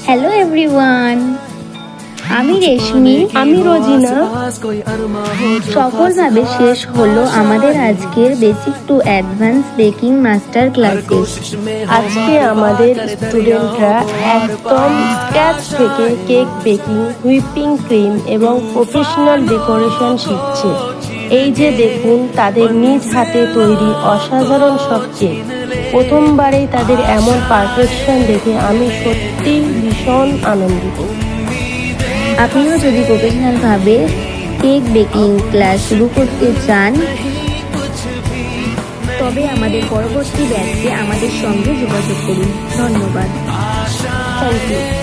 Hello everyone, আমি রেশমি, আমি রোজিনা। সফলভাবে শেষ হলো আমাদের আজকের basic to advance baking master classes. আজকে আমাদের স্টুডেন্টরা একদম স্ক্র্যাচ থেকে কেক বেকিং, হুইপিং ক্রিম এবং প্রফেশনাল ডেকোরেশন শিখছে। এই যে দেখুন, তাদের নিজ হাতে তৈরি অসাধারণ সব কেক। প্রথমবারেই তাদের এমন পারফেকশন দেখে আমি সত্যি ভীষণ আনন্দিত। আপনিও যদি প্রফেশনালভাবে কেক বেকিং ক্লাস শুরু করতে চান, তবে আমাদের পরবর্তী ব্যাচে আমাদের সঙ্গে যোগাযোগ করুন। ধন্যবাদ। Thank you.